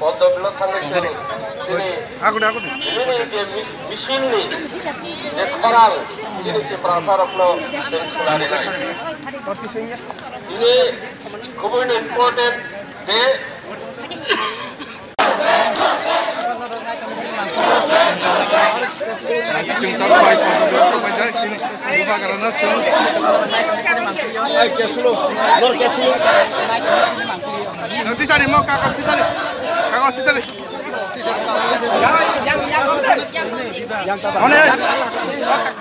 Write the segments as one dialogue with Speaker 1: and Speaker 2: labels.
Speaker 1: পদ্মবিল থাকলে ini mesin ni korang ini si perasaan lo ini kemudian important de nanti sana mau kakak sini yang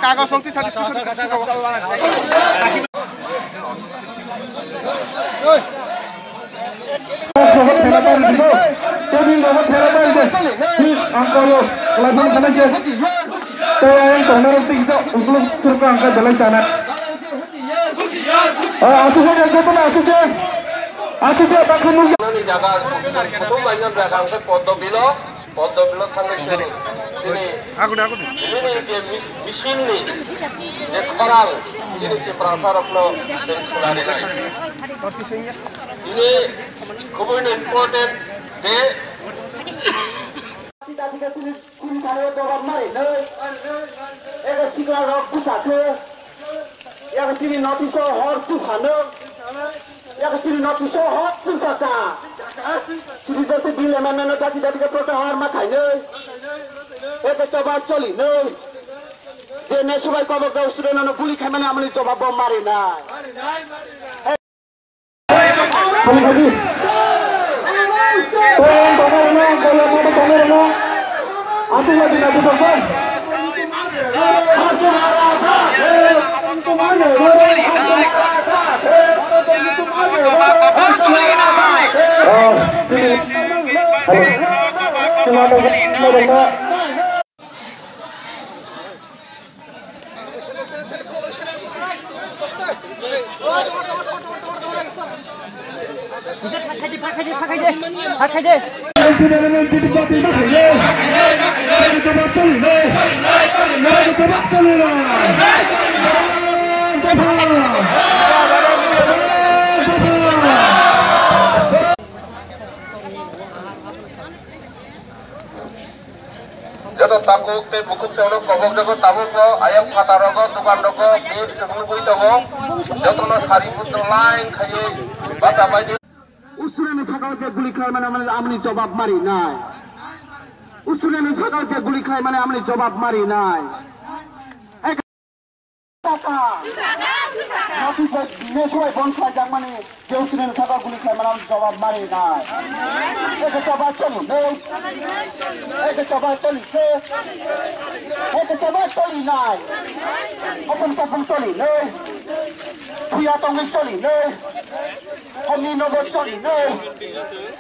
Speaker 1: kakak sonti satu Padmabil থাকলে ini mesin ni korang ini si perasaan lo ini kemudian important de coba coli nih, dia supaya kau kau sudah nana buli kemana ambil coba bom marina. Jatuh takut, buku solo, kobok jago tabuk ko, ayam kata rogo, tukang rogo, bid sebelum kui togo, jatuh nas hari putar lain kaje, bata baju. Usulan sakal je guli khai mana mana amni jawab mari nai. Usulan sakal je guli khai mana amni jawab mari nai. Nanti nesoi bonsai jang mani, je usulan sakal guli khai mana jawab mari nai. Coba coli nih, coba coli se, coba coli nai, open coli nih, puya tongis coli nih, kami nobo coli nih,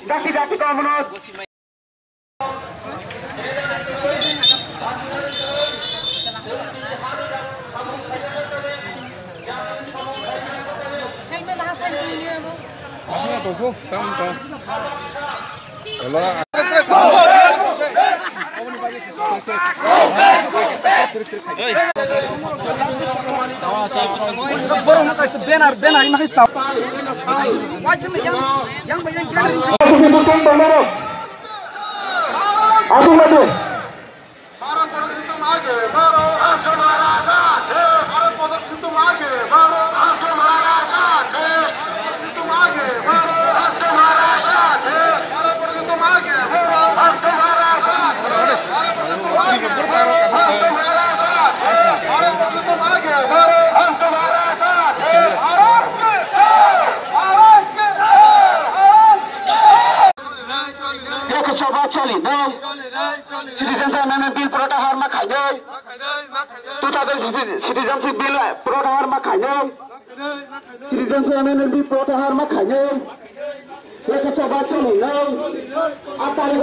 Speaker 1: daki kau menurut. Tuh, kamu tahu. Coli nih, citizenship amendment bill protahar ma khai nih, 2000 citizenship bill protahar ma khai nih, citizenship amendment bill protahar ma khai nih, mereka coba coli nih, apa yang